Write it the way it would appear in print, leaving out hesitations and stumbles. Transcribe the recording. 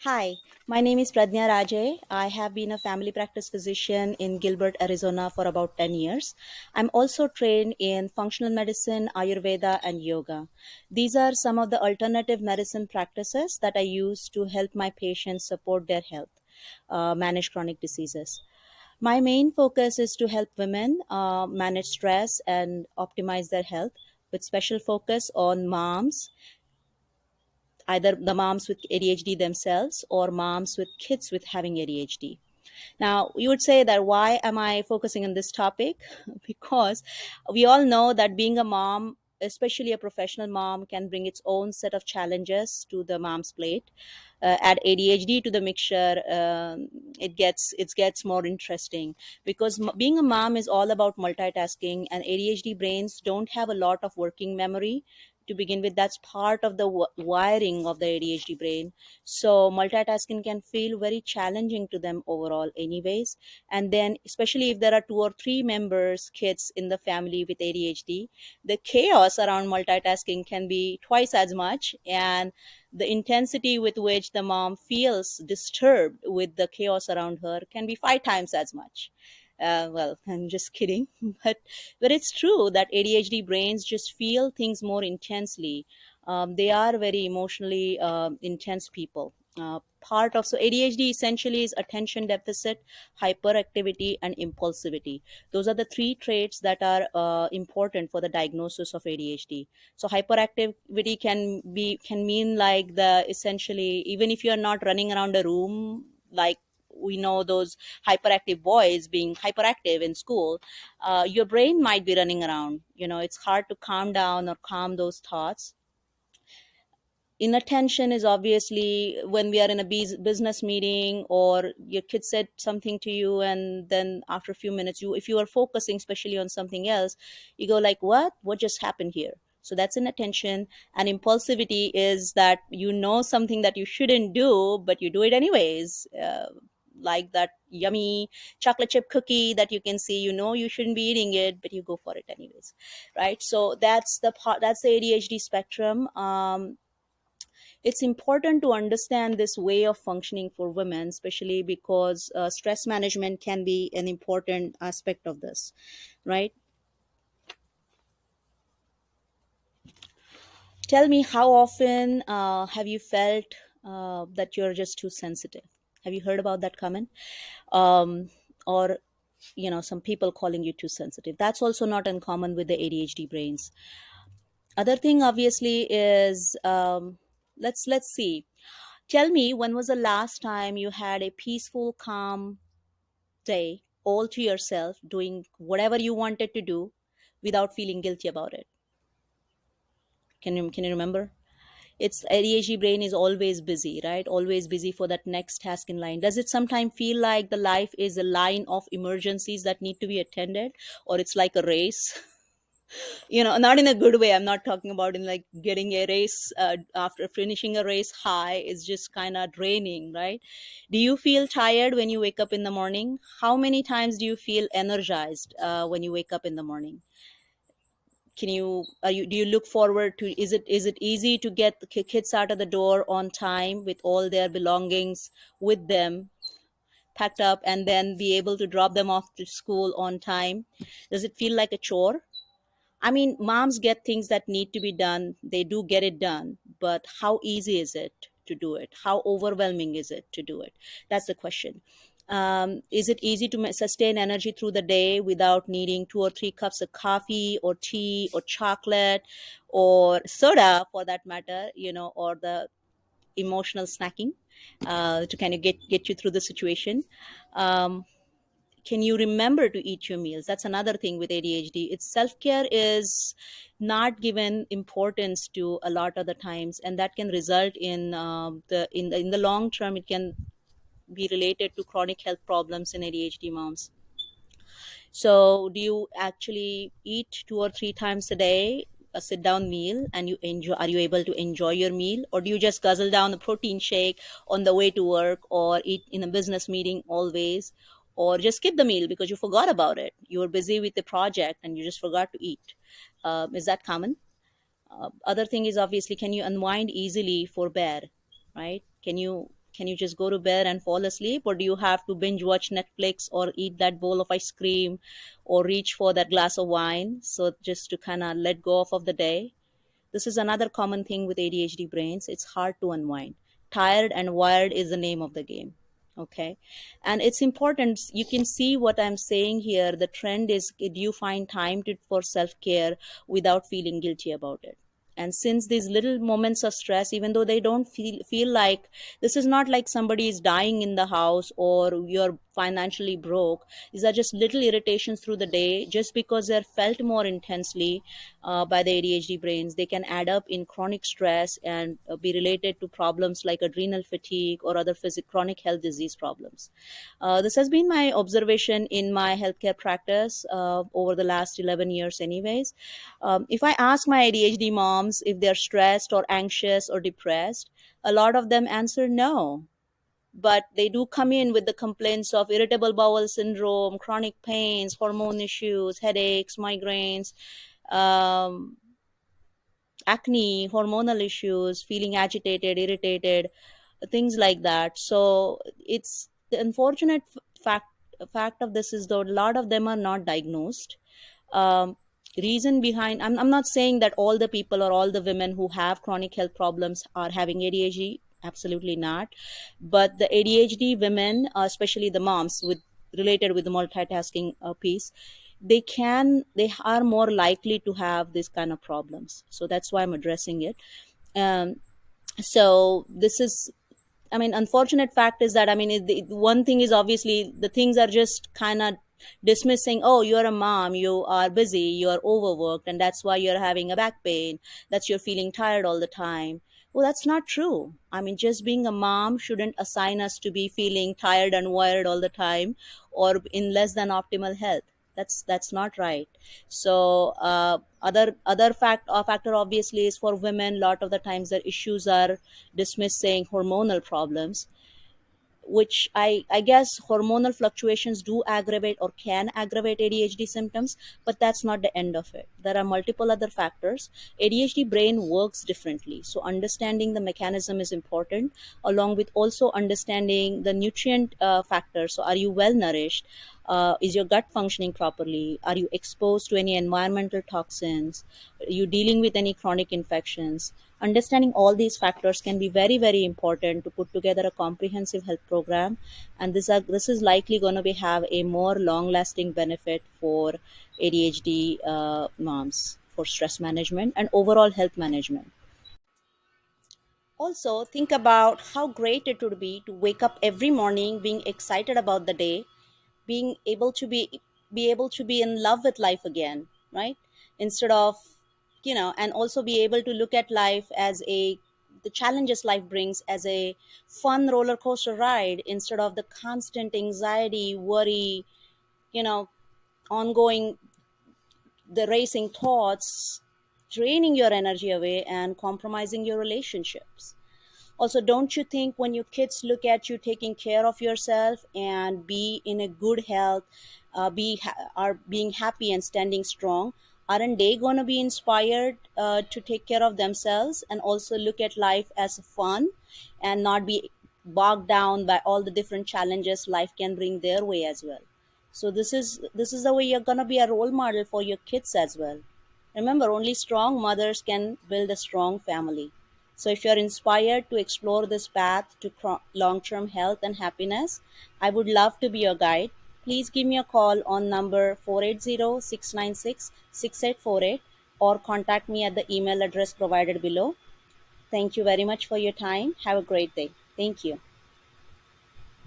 Hi, my name is Pradnya Rajay. I have been a family practice physician in Gilbert, Arizona for about 10 years. I'm also trained in functional medicine, Ayurveda, and yoga. These are some of the alternative medicine practices that I use to help my patients support their health, manage chronic diseases. My main focus is to help women manage stress and optimize their health with special focus on moms, either the moms with ADHD themselves or moms with kids with having ADHD. Now, you would say that why am I focusing on this topic? Because we all know that being a mom, especially a professional mom, can bring its own set of challenges to the mom's plate. Add ADHD to the mixture, it gets more interesting because being a mom is all about multitasking, and ADHD brains don't have a lot of working memory to begin with. That's part of the wiring of the ADHD brain, so multitasking can feel very challenging to them overall anyways. And then especially if there are two or three members kids in the family with ADHD, the chaos around multitasking can be twice as much, and the intensity with which the mom feels disturbed with the chaos around her can be 5 times as much. Well, I'm just kidding, but it's true that ADHD brains just feel things more intensely. They are very emotionally intense people. Part of so ADHD essentially is attention deficit, hyperactivity, and impulsivity. Those are the three traits that are important for the diagnosis of ADHD. So hyperactivity can mean like the essentially, even if you're not running around a room, like we know those hyperactive boys being hyperactive in school, your brain might be running around. It's hard to calm down or calm those thoughts. Inattention is obviously when we are in a business meeting or your kid said something to you, and then after a few minutes, if you are focusing especially on something else, you go like, what just happened here? So that's inattention. And impulsivity is that something that you shouldn't do, but you do it anyways. Like that yummy chocolate chip cookie that you can see, you shouldn't be eating it, but you go for it anyways, right? So that's the ADHD spectrum. It's important to understand this way of functioning for women, especially because stress management can be an important aspect of this, right? Tell me, how often have you felt that you're just too sensitive? Have you heard about that comment? Or some people calling you too sensitive. That's also not uncommon with the ADHD brains. Other thing obviously is, let's see. Tell me, when was the last time you had a peaceful, calm day all to yourself, doing whatever you wanted to do without feeling guilty about it? Can you remember? It's ADHD brain is always busy, right? Always busy for that next task in line. Does it sometimes feel like the life is a line of emergencies that need to be attended, or it's like a race? Not in a good way. I'm not talking about in like getting a race, after finishing a race high is just kind of draining, right? Do you feel tired when you wake up in the morning? How many times do you feel energized when you wake up in the morning? Do you look forward to, is it easy to get the kids out of the door on time with all their belongings with them packed up, and then be able to drop them off to school on time? Does it feel like a chore? I mean, moms get things that need to be done. They do get it done. But how easy is it to do it? How overwhelming is it to do it? That's the question. Is it easy to sustain energy through the day without needing 2 or 3 cups of coffee or tea or chocolate or soda for that matter, or the emotional snacking to kind of get you through the situation? Um, can you remember to eat your meals? That's another thing with ADHD. Its self-care is not given importance to a lot of the times, and that can result in the long term, it can be related to chronic health problems in ADHD moms. So do you actually eat 2 or 3 times a day, a sit down meal, and are you able to enjoy your meal, or do you just guzzle down a protein shake on the way to work, or eat in a business meeting always, or just skip the meal because you forgot about it? You were busy with the project and you just forgot to eat. Is that common? Other thing is obviously, can you unwind easily for bed, right? Can you Can you just go to bed and fall asleep, or do you have to binge watch Netflix or eat that bowl of ice cream or reach for that glass of wine, so just to kind of let go of the day? This is another common thing with ADHD brains. It's hard to unwind. Tired and wired is the name of the game. Okay. And it's important. You can see what I'm saying here. The trend is, do you find time for self care without feeling guilty about it? And since these little moments of stress, even though they don't feel like, this is not like somebody is dying in the house or you're financially broke. These are just little irritations through the day. Just because they're felt more intensely by the ADHD brains, they can add up in chronic stress and be related to problems like adrenal fatigue or other chronic health disease problems. This has been my observation in my healthcare practice over the last 11 years, anyways. If I ask my ADHD moms if they're stressed or anxious or depressed, a lot of them answer no. But they do come in with the complaints of irritable bowel syndrome, chronic pains, hormone issues, headaches, migraines, um, acne, hormonal issues, feeling agitated, irritated, things like that. So it's the unfortunate fact of this is, though, a lot of them are not diagnosed. um, Reason behind, I'm not saying that all the people or all the women who have chronic health problems are having ADHD, absolutely not. But the ADHD women, especially the moms with related with the multitasking piece, they are more likely to have these kind of problems. So that's why I'm addressing it. um, so this is, I mean, unfortunate fact is that, I mean, one thing is, obviously the things are just kind of dismissing. Oh, you're a mom, you are busy, you're overworked, and that's why you're having a back pain. That's you're feeling tired all the time. Well, that's not true. I mean, just being a mom shouldn't assign us to be feeling tired and wired all the time or in less than optimal health. That's not right. So other factor obviously is for women. Lot of the times their issues are dismissing hormonal problems, which I guess hormonal fluctuations do aggravate or can aggravate ADHD symptoms, but that's not the end of it. There are multiple other factors. ADHD brain works differently, so understanding the mechanism is important, along with also understanding the nutrient factors. So, are you well nourished? Is your gut functioning properly? Are you exposed to any environmental toxins? Are you dealing with any chronic infections? Understanding all these factors can be very, very important to put together a comprehensive health program, and this is likely going to be have a more long lasting benefit for ADHD moms, for stress management and overall health management. Also, think about how great it would be to wake up every morning being excited about the day, being able to be able to be in love with life again, right? Instead of, and also be able to look at life as a the challenges life brings as a fun roller coaster ride, instead of the constant anxiety, worry, you know ongoing, the racing thoughts draining your energy away and compromising your relationships. Also, don't you think when your kids look at you taking care of yourself and be in a good health, are being happy and standing strong, aren't they going to be inspired to take care of themselves and also look at life as fun and not be bogged down by all the different challenges life can bring their way as well? So this is the way you're going to be a role model for your kids as well. Remember, only strong mothers can build a strong family. So, if you're inspired to explore this path to long term health and happiness, I would love to be your guide. Please give me a call on number 480-696-6848, or contact me at the email address provided below. Thank you very much for your time. Have a great day. Thank you.